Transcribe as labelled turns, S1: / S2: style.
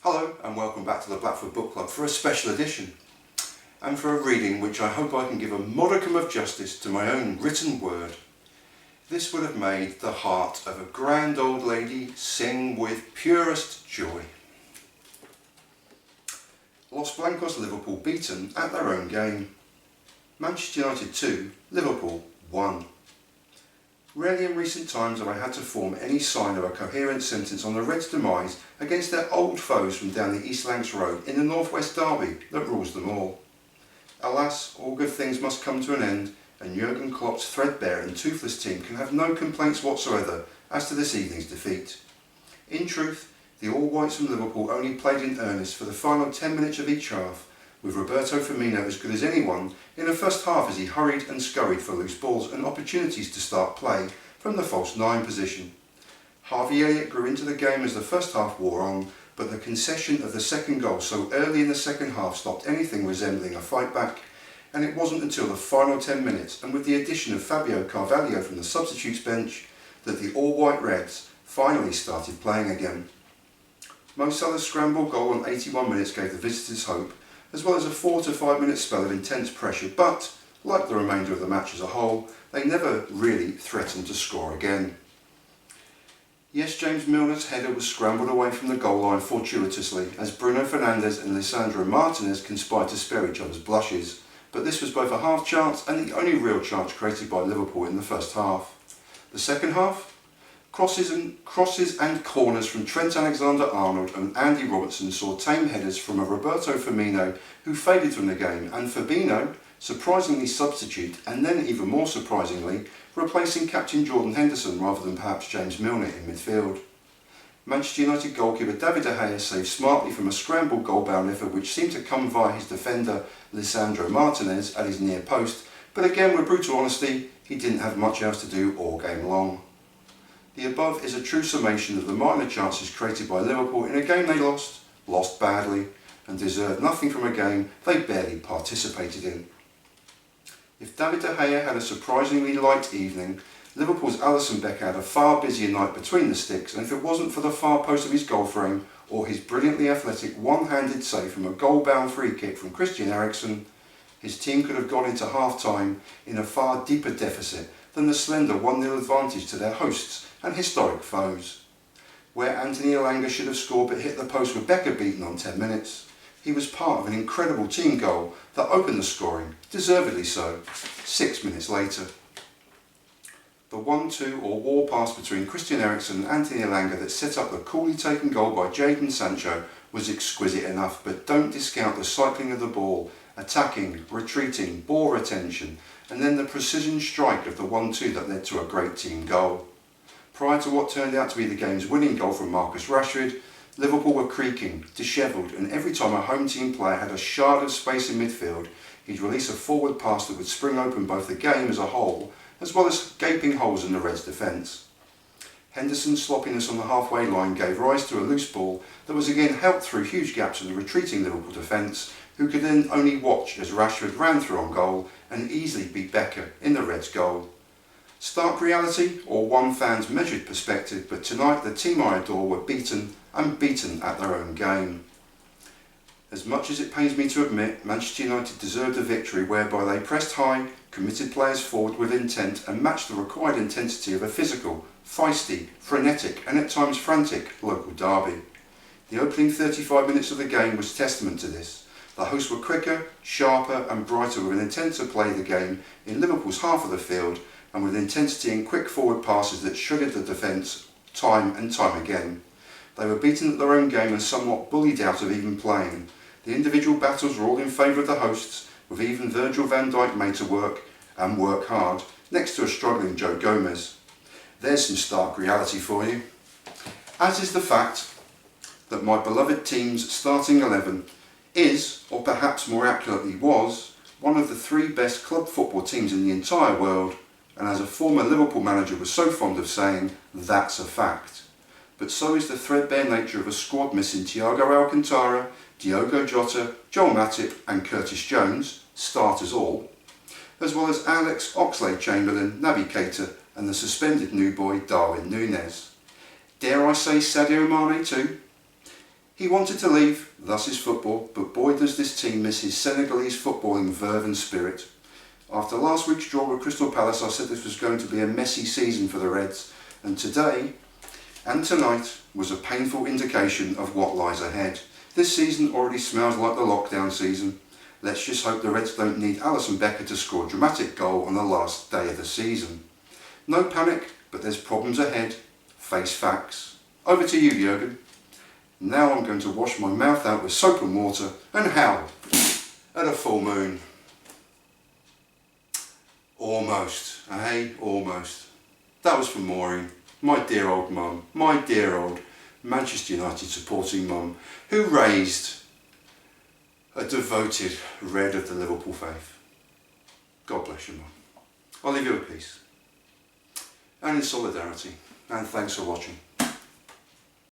S1: Hello and welcome back to the Blackfoot Book Club for a special edition and for a reading which I hope I can give a modicum of justice to my own written word. This would have made the heart of a grand old lady sing with purest joy. Los Blancos Liverpool beaten at their own game. Manchester United 2, Liverpool 1. Rarely in recent times have I had to form any sign of a coherent sentence on the Reds' demise against their old foes from down the East Lancs Road in the Northwest Derby that rules them all. Alas, all good things must come to an end, and Jurgen Klopp's threadbare and toothless team can have no complaints whatsoever as to this evening's defeat. In truth, the All-Whites from Liverpool only played in earnest for the final 10 minutes of each half, with Roberto Firmino as good as anyone in the first half as he hurried and scurried for loose balls and opportunities to start play from the false 9 position. Harvey Elliott grew into the game as the first half wore on, but the concession of the second goal so early in the second half stopped anything resembling a fight back, and it wasn't until the final 10 minutes and with the addition of Fábio Carvalho from the substitutes bench that the all-white Reds finally started playing again. Mo Salah's scrambled goal on 81 minutes gave the visitors hope, as well as a 4 to 5 minute spell of intense pressure, but, like the remainder of the match as a whole, they never really threatened to score again. Yes, James Milner's header was scrambled away from the goal line fortuitously as Bruno Fernandes and Lisandro Martinez conspired to spare each other's blushes, but this was both a half chance and the only real chance created by Liverpool in the first half. The second half? Crosses and corners from Trent Alexander-Arnold and Andy Robertson saw tame headers from a Roberto Firmino who faded from the game, and Fabinho, surprisingly substitute and then even more surprisingly replacing captain Jordan Henderson rather than perhaps James Milner in midfield. Manchester United goalkeeper David De Gea saved smartly from a scrambled goal-bound effort which seemed to come via his defender Lisandro Martinez at his near post, but again with brutal honesty he didn't have much else to do all game long. The above is a true summation of the minor chances created by Liverpool in a game they lost badly, and deserved nothing from a game they barely participated in. If David De Gea had a surprisingly light evening, Liverpool's Alisson Becker had a far busier night between the sticks, and if it wasn't for the far post of his goal frame or his brilliantly athletic one-handed save from a goal-bound free kick from Christian Eriksen, his team could have gone into half-time in a far deeper deficit than the slender 1-0 advantage to their hosts and historic foes. Where Anthony Elanga should have scored but hit the post with Becker beaten on 10 minutes, he was part of an incredible team goal that opened the scoring, deservedly so, 6 minutes later. The 1-2 or war pass between Christian Eriksen and Anthony Elanga that set up the coolly taken goal by Jadon Sancho was exquisite enough, but don't discount the cycling of the ball, attacking, retreating, ball retention, and then the precision strike of the 1-2 that led to a great team goal. Prior to what turned out to be the game's winning goal from Marcus Rashford, Liverpool were creaking, dishevelled, and every time a home team player had a shard of space in midfield, he'd release a forward pass that would spring open both the game as a whole, as well as gaping holes in the Reds' defence. Henderson's sloppiness on the halfway line gave rise to a loose ball that was again helped through huge gaps in the retreating Liverpool defence, who could then only watch as Rashford ran through on goal and easily beat Becker in the Reds' goal. Stark reality or one fan's measured perspective, but tonight the team I adore were beaten and beaten at their own game. As much as it pains me to admit, Manchester United deserved a victory whereby they pressed high, committed players forward with intent and matched the required intensity of a physical, feisty, frenetic and at times frantic local derby. The opening 35 minutes of the game was testament to this. The hosts were quicker, sharper and brighter with an intent to play the game in Liverpool's half of the field and with intensity and quick forward passes that sugared the defence time and time again. They were beaten at their own game and somewhat bullied out of even playing. The individual battles were all in favour of the hosts, with even Virgil van Dijk made to work, and work hard, next to a struggling Joe Gomez. There's some stark reality for you. As is the fact that my beloved team's starting 11 is, or perhaps more accurately was, one of the 3 best club football teams in the entire world, and as a former Liverpool manager was so fond of saying, that's a fact. But so is the threadbare nature of a squad missing Thiago Alcantara, Diogo Jota, Joel Matip and Curtis Jones, starters all, as well as Alex Oxlade-Chamberlain, Naby Keita and the suspended new boy Darwin Núñez. Dare I say Sadio Mane too? He wanted to leave, thus his football, but boy does this team miss his Senegalese footballing verve and spirit. After last week's draw with Crystal Palace, I said this was going to be a messy season for the Reds, and today and tonight was a painful indication of what lies ahead. This season already smells like the lockdown season. Let's just hope the Reds don't need Alisson Becker to score a dramatic goal on the last day of the season. No panic, but there's problems ahead. Face facts. Over to you, Jürgen. Now I'm going to wash my mouth out with soap and water and howl at a full moon. Almost, eh? Almost. That was from Maureen, my dear old mum, my dear old Manchester United supporting mum, who raised a devoted Red of the Liverpool faith. God bless you, mum. I'll leave you at peace and in solidarity, and thanks for watching.